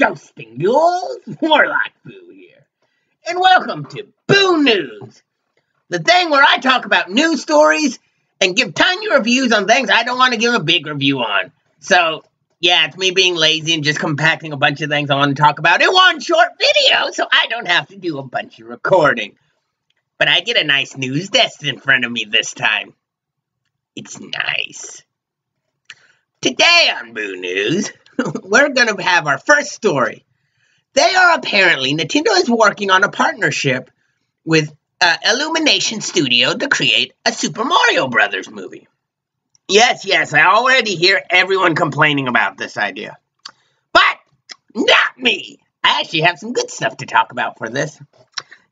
Toasting yours, Warlock Boo here. And welcome to Boo News, the thing where I talk about news stories and give tiny reviews on things I don't want to give a big review on. So, yeah, it's me being lazy and just compacting a bunch of things I want to talk about in one short video so I don't have to do a bunch of recording. But I get a nice news desk in front of me this time. It's nice. Today on Boo News, we're going to have our first story. Nintendo is working on a partnership with Illumination Studio to create a Super Mario Brothers movie. Yes, I already hear everyone complaining about this idea. But not me. I actually have some good stuff to talk about for this.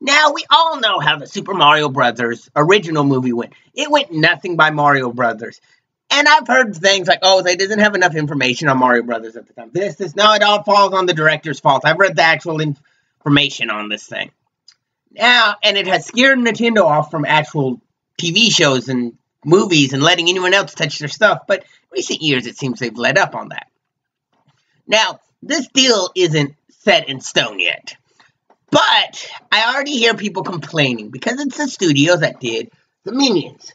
Now, we all know how the Super Mario Brothers original movie went. It went nothing by Mario Brothers. And I've heard things like, oh, they didn't have enough information on Mario Brothers at the time. No, it all falls on the director's fault. I've read the actual information on this thing. Now, and it has scared Nintendo off from actual TV shows and movies and letting anyone else touch their stuff. But in recent years, it seems they've let up on that. Now, this deal isn't set in stone yet. But I already hear people complaining because it's the studio that did the Minions.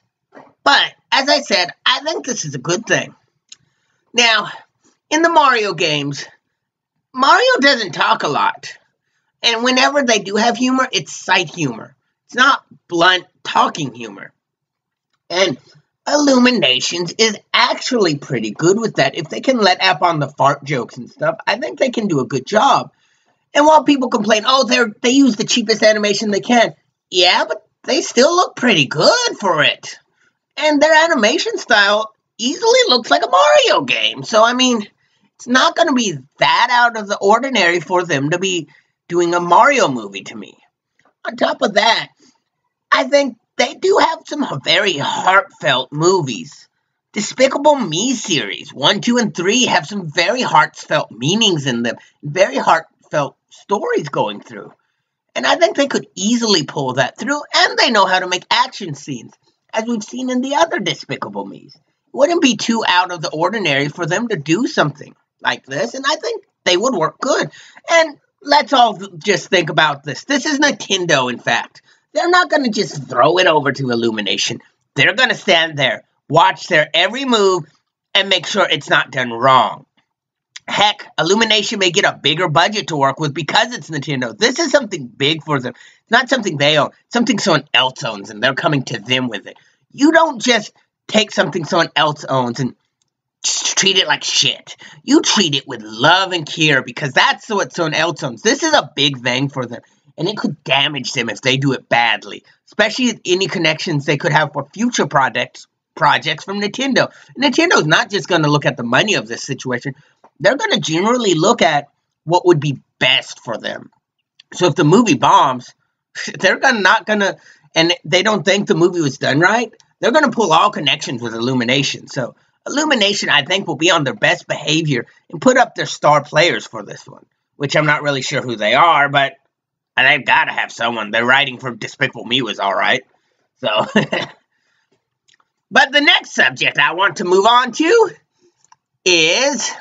But, as I said, I think this is a good thing. Now, in the Mario games, Mario doesn't talk a lot. And whenever they do have humor, it's sight humor. It's not blunt talking humor. And Illuminations is actually pretty good with that. If they can let up on the fart jokes and stuff, I think they can do a good job. And while people complain, oh, they use the cheapest animation they can. Yeah, but they still look pretty good for it. And their animation style easily looks like a Mario game. So, I mean, it's not going to be that out of the ordinary for them to be doing a Mario movie to me. On top of that, I think they do have some very heartfelt movies. Despicable Me series 1, 2, and 3 have some very heartfelt meanings in them. Very heartfelt stories going through. And I think they could easily pull that through. And they know how to make action scenes, as we've seen in the other Despicable Me's. It wouldn't be too out of the ordinary for them to do something like this, and I think they would work good. And let's all just think about this. This is Nintendo, in fact. They're not going to just throw it over to Illumination. They're going to stand there, watch their every move, and make sure it's not done wrong. Heck, Illumination may get a bigger budget to work with because it's Nintendo. This is something big for them. It's not something they own. It's something someone else owns, and they're coming to them with it. You don't just take something someone else owns and treat it like shit. You treat it with love and care because that's what someone else owns. This is a big thing for them, and it could damage them if they do it badly, especially any connections they could have for future projects from Nintendo. Nintendo's not just going to look at the money of this situation. They're going to generally look at what would be best for them. So if the movie bombs, they're not going to, and they don't think the movie was done right, they're going to pull all connections with Illumination. So Illumination, I think, will be on their best behavior and put up their star players for this one, which I'm not really sure who they are, but they've got to have someone. Their writing for Despicable Me was all right. So, but the next subject I want to move on to is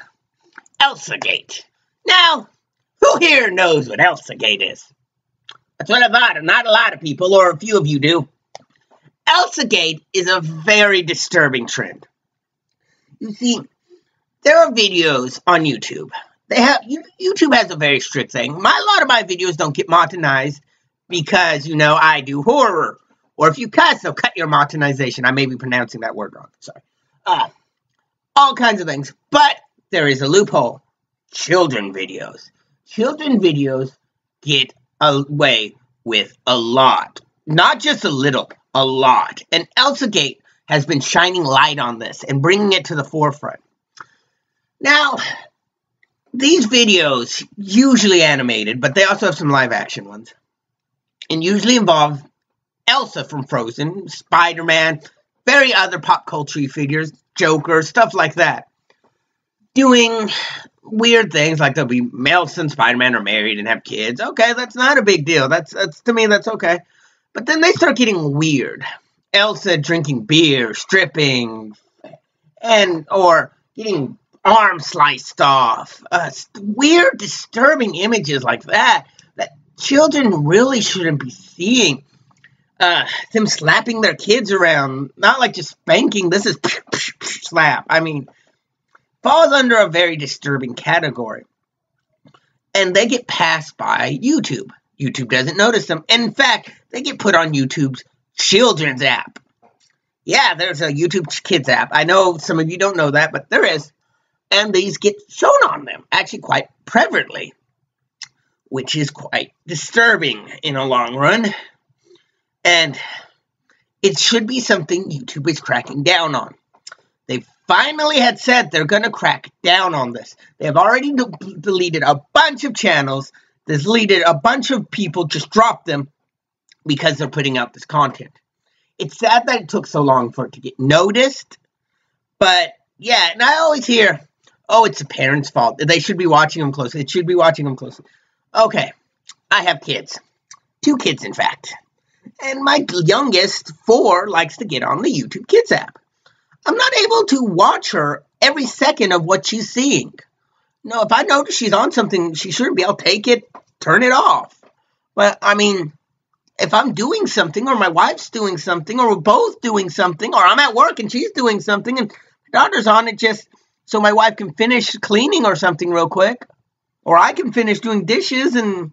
ElsaGate. Now, who here knows what ElsaGate is? That's what I thought. Not a lot of people, or a few of you do. ElsaGate is a very disturbing trend. You see, there are videos on YouTube. YouTube has a very strict thing. A lot of my videos don't get monetized because, I do horror. Or if you cuss, they'll cut your monetization. I may be pronouncing that word wrong. Sorry. All kinds of things. But there is a loophole. Children videos. Children videos get away with a lot. Not just a little, a lot. And ElsaGate has been shining light on this and bringing it to the forefront. Now, these videos, usually animated, but they also have some live action ones, and usually involve Elsa from Frozen, Spider-Man, very other pop culture figures, Joker, stuff like that, doing weird things like they'll be Elsa and Spider-Man are married and have kids. Okay, that's not a big deal. That's to me, that's okay. But then they start getting weird. Elsa drinking beer, stripping, or getting arm sliced off. Weird, disturbing images like that children really shouldn't be seeing. Them slapping their kids around, not like just spanking. This is slap. I mean, falls under a very disturbing category. And they get passed by YouTube. YouTube doesn't notice them. In fact, they get put on YouTube's children's app. Yeah, there's a YouTube Kids app. I know some of you don't know that, but there is. And these get shown on them, actually quite prevalently, which is quite disturbing in a long run. And it should be something YouTube is cracking down on. They finally had said they're going to crack down on this. They have already deleted a bunch of channels. They've deleted a bunch of people, just dropped them because they're putting out this content. It's sad that it took so long for it to get noticed. But, yeah, and I always hear, oh, it's the parents' fault. They should be watching them closely. It should be watching them closely. Okay, I have kids. 2 kids, in fact. And my youngest, 4, likes to get on the YouTube Kids app. I'm not able to watch her every second of what she's seeing. No, if I notice she's on something she shouldn't be, I'll take it, turn it off. But, I mean, if I'm doing something, or my wife's doing something, or we're both doing something, or I'm at work and she's doing something, and my daughter's on it just so my wife can finish cleaning or something real quick, or I can finish doing dishes, and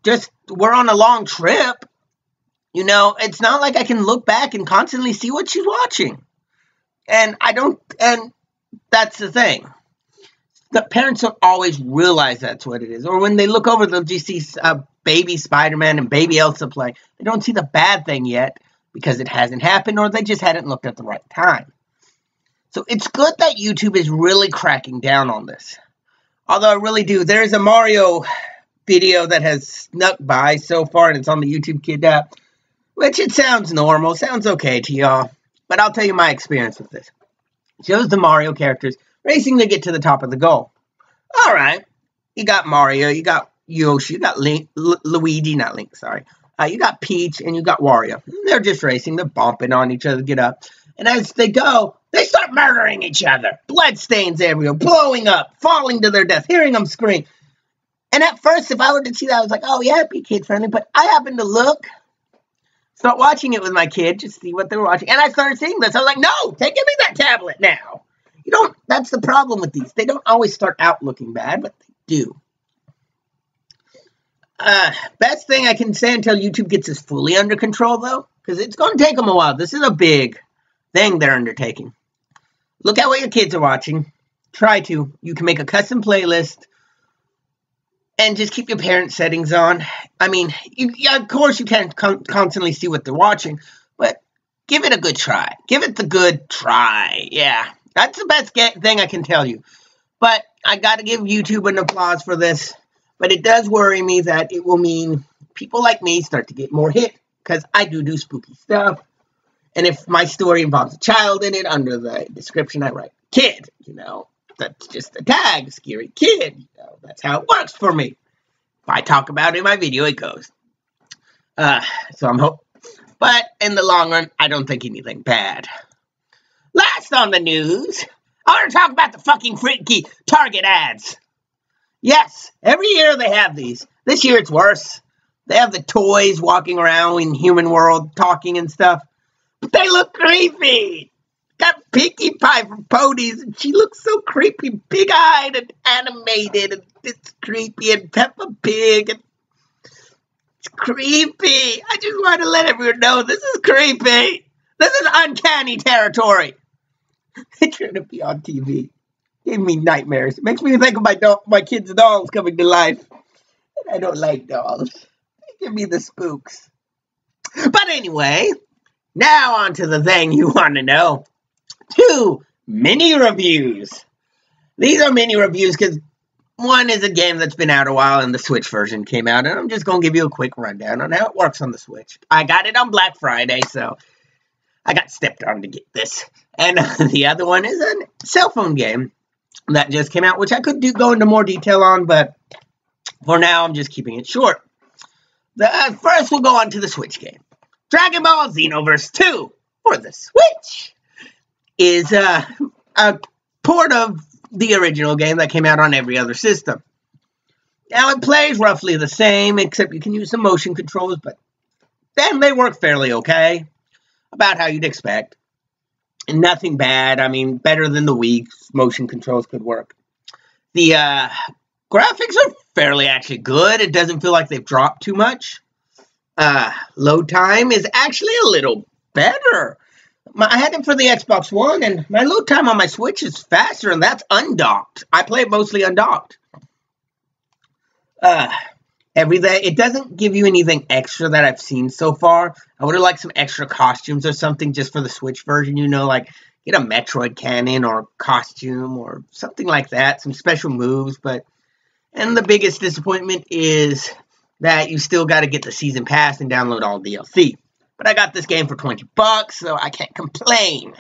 just we're on a long trip, you know, it's not like I can look back and constantly see what she's watching. And that's the thing. The parents don't always realize that's what it is. Or when they look over, they'll just see baby Spider-Man and baby Elsa play. They don't see the bad thing yet because it hasn't happened, or they just hadn't looked at the right time. So it's good that YouTube is really cracking down on this. Although I really do. There's a Mario video that has snuck by so far, and it's on the YouTube Kid app, which it sounds normal, sounds okay to y'all. But I'll tell you my experience with this. It shows the Mario characters racing to get to the top of the goal. All right. You got Mario, you got Yoshi, you got Luigi, not Link, sorry. You got Peach, and you got Wario. They're just racing. They're bumping on each other to get up. And as they go, they start murdering each other. Bloodstains everywhere, blowing up, falling to their death, hearing them scream. And at first, if I were to see that, I was like, oh, yeah, it'd be kid-friendly. But I happened to start watching it with my kid, just see what they were watching. And I started seeing this. I was like, no, give me that tablet now. That's the problem with these. They don't always start out looking bad, but they do. Best thing I can say until YouTube gets this fully under control, though, because it's going to take them a while. This is a big thing they're undertaking. Look at what your kids are watching. Try to. You can make a custom playlist and just keep your parent settings on. I mean, of course you can't constantly see what they're watching, but give it a good try. Give it the good try. Yeah, that's the best thing I can tell you. But I got to give YouTube an applause for this. But it does worry me that it will mean people like me start to get more hit, because I do spooky stuff. And if my story involves a child in it, under the description I write kid, that's just a tag, scary kid. That's how it works for me. If I talk about it in my video, it goes. So I'm hoping. But in the long run, I don't think anything bad. Last on the news, I want to talk about the fucking freaky Target ads. Yes, every year they have these. This year it's worse. They have the toys walking around in human world talking and stuff. But they look creepy. Got Pinkie Pie from Ponies, and she looks so creepy, big-eyed and animated, and it's creepy, and Peppa Pig, and it's creepy. I just want to let everyone know this is creepy. This is uncanny territory. They trying to be on TV. Gave me nightmares. It makes me think of my kids' dolls coming to life. And I don't like dolls. They give me the spooks. But anyway, now on to the thing you want to know. 2 mini reviews. These are mini reviews because one is a game that's been out a while and the Switch version came out. And I'm just going to give you a quick rundown on how it works on the Switch. I got it on Black Friday, so I got stepped on to get this. And the other one is a cell phone game that just came out, which I could go into more detail on, but for now, I'm just keeping it short. First, we'll go on to the Switch game. Dragon Ball Xenoverse 2 for the Switch is a port of the original game that came out on every other system. Now, it plays roughly the same, except you can use some motion controls, but then they work fairly okay, about how you'd expect. And nothing bad. I mean, better than the Wii's motion controls could work. The graphics are fairly actually good. It doesn't feel like they've dropped too much. Load time is actually a little better. I had it for the Xbox One, and my load time on my Switch is faster, and that's undocked. I play it mostly undocked. It doesn't give you anything extra that I've seen so far. I would have liked some extra costumes or something just for the Switch version, you know, like get a Metroid cannon or costume or something like that, some special moves. And the biggest disappointment is that you still got to get the season pass and download all DLC. But I got this game for $20, so I can't complain.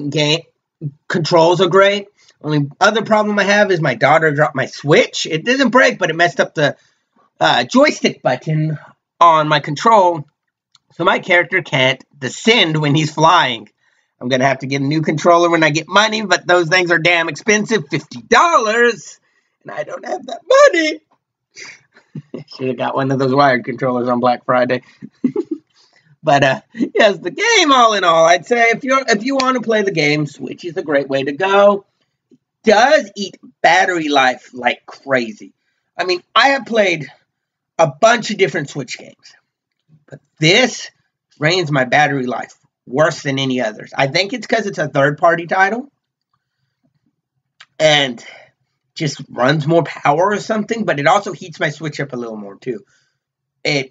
Game controls are great. Only other problem I have is my daughter dropped my Switch. It didn't break, but it messed up the joystick button on my control, so my character can't descend when he's flying. I'm going to have to get a new controller when I get money, but those things are damn expensive, $50, and I don't have that money. Should have got one of those wired controllers on Black Friday. But yes, the game, all in all, I'd say if you want to play the game, Switch is a great way to go. Does eat battery life like crazy. I mean, I have played a bunch of different Switch games, but this drains my battery life worse than any others. I think it's because it's a third-party title and just runs more power or something, but it also heats my Switch up a little more too.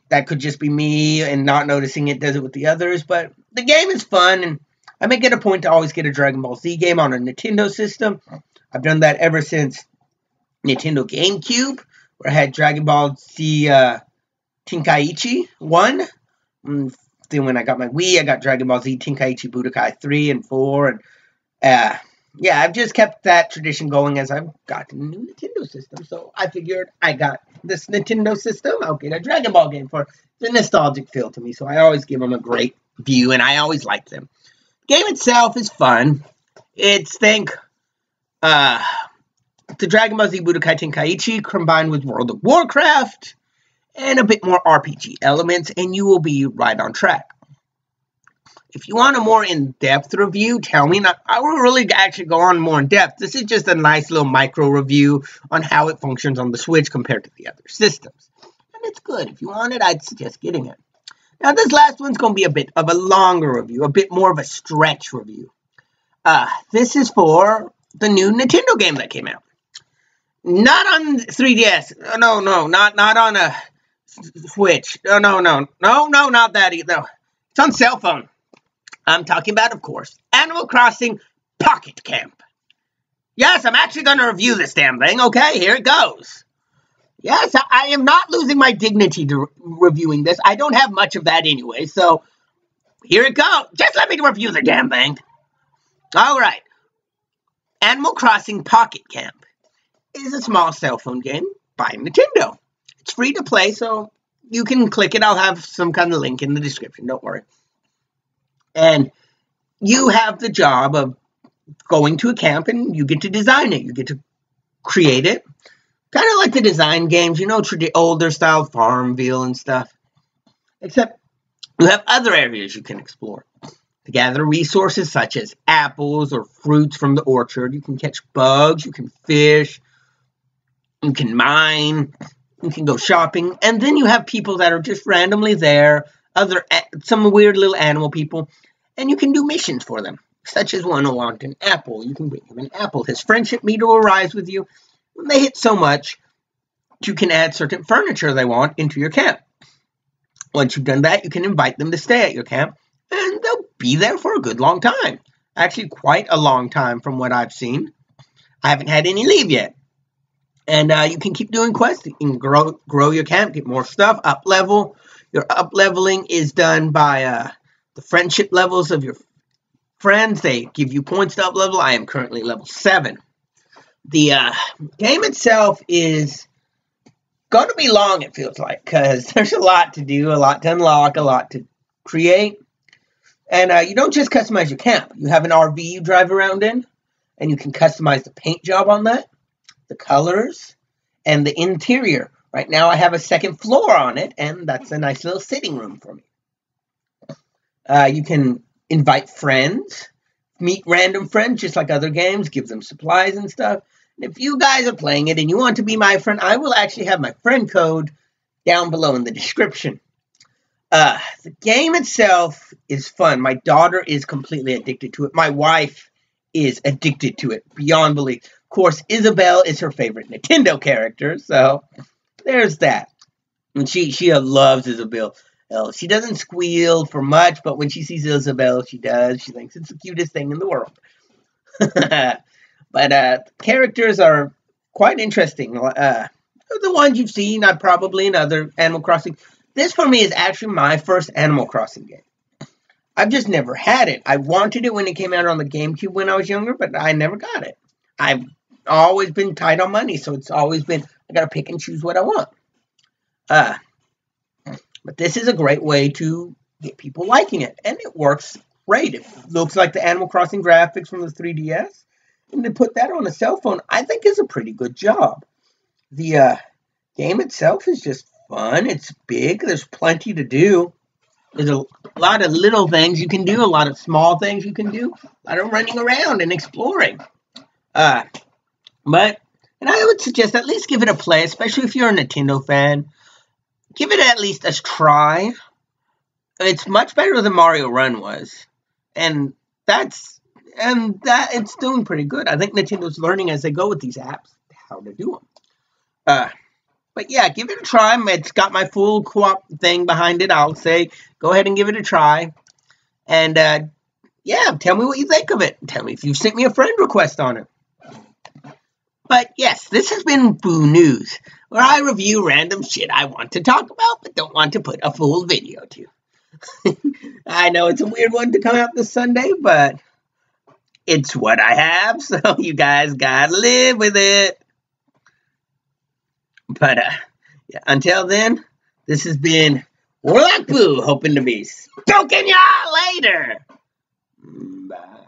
That could just be me and not noticing it does it with the others, but the game is fun, and I make it a point to always get a Dragon Ball Z game on a Nintendo system. I've done that ever since Nintendo GameCube, where I had Dragon Ball Z Tenkaichi 1. Then when I got my Wii, I got Dragon Ball Z Tenkaichi Budokai 3 and 4. And yeah, I've just kept that tradition going as I've gotten a new Nintendo system. So I figured I got this Nintendo system, I'll get a Dragon Ball game for the nostalgic feel to me. So I always give them a great view, and I always like them. The game itself is fun. It's, the Dragon Ball Z Budokai Tenkaichi combined with World of Warcraft and a bit more RPG elements, and you will be right on track. If you want a more in-depth review, tell me. I will really actually go on more in-depth. This is just a nice little micro review on how it functions on the Switch compared to the other systems. And it's good. If you want it, I'd suggest getting it. Now, this last one's going to be a bit of a longer review, a bit more of a stretch review. This is for the new Nintendo game that came out. Not on 3DS. No, not on a Switch. No, not that either. It's on cell phone. I'm talking about, of course, Animal Crossing Pocket Camp. Yes, I'm actually going to review this damn thing. Okay, here it goes. Yes, I am not losing my dignity to reviewing this. I don't have much of that anyway, so here it goes. Just let me review the damn thing. All right. Animal Crossing Pocket Camp is a small cell phone game by Nintendo. It's free to play, so you can click it. I'll have some kind of link in the description. Don't worry. And you have the job of going to a camp, and you get to design it. You get to create it. Kind of like the design games, you know, older style Farmville and stuff. Except you have other areas you can explore. To gather resources such as apples or fruits from the orchard. You can catch bugs. You can fish. You can mine. You can go shopping. And then you have people that are just randomly there. Some weird little animal people. And you can do missions for them. Such as one who wants an apple. You can bring him an apple. His friendship meter will rise with you. When they hit so much, you can add certain furniture they want into your camp. Once you've done that, you can invite them to stay at your camp. And they'll be there for a good long time. Actually, quite a long time from what I've seen. I haven't had any leave yet. And you can keep doing quests. You can grow your camp, get more stuff, up-level. Your up-leveling is done by the friendship levels of your friends. They give you points to up-level. I am currently level 7. The game itself is going to be long, it feels like, because there's a lot to do, a lot to unlock, a lot to create. And you don't just customize your camp. You have an RV you drive around in. and you can customize the paint job on that, the colors, and the interior. Right now I have a second floor on it, and that's a nice little sitting room for me. You can invite friends, meet random friends, just like other games, give them supplies and stuff. And if you guys are playing it and you want to be my friend, I will actually have my friend code down below in the description. The game itself is fun. My daughter is completely addicted to it. My wife is addicted to it beyond belief. Of course, Isabelle is her favorite Nintendo character, so there's that. And she loves Isabelle. She doesn't squeal for much, but when she sees Isabelle, she does. She thinks it's the cutest thing in the world. But characters are quite interesting. The ones you've seen, probably in other Animal Crossing. This, for me, is actually my first Animal Crossing game. I've just never had it. I wanted it when it came out on the GameCube when I was younger, but I never got it. I've always been tight on money, so it's always been, I gotta pick and choose what I want. But this is a great way to get people liking it, and it works great. It looks like the Animal Crossing graphics from the 3DS, and to put that on a cell phone, I think is a pretty good job. The game itself is just fun. It's big. There's plenty to do. There's a lot of little things you can do, a lot of small things you can do, a lot of running around and exploring. And I would suggest at least give it a play, especially if you're a Nintendo fan. Give it at least a try. It's much better than Mario Run was, and it's doing pretty good. I think Nintendo's learning as they go with these apps how to do them. But yeah, give it a try. It's got my full co-op thing behind it. I'll say go ahead and give it a try. And yeah, tell me what you think of it. Tell me if you've sent me a friend request on it. But yes, this has been Boo News, where I review random shit I want to talk about, but don't want to put a full video to. I know it's a weird one to come out this Sunday, but it's what I have, so you guys gotta live with it. But yeah, until then, this has been Warlock Boo, hoping to be stoking y'all later. Bye.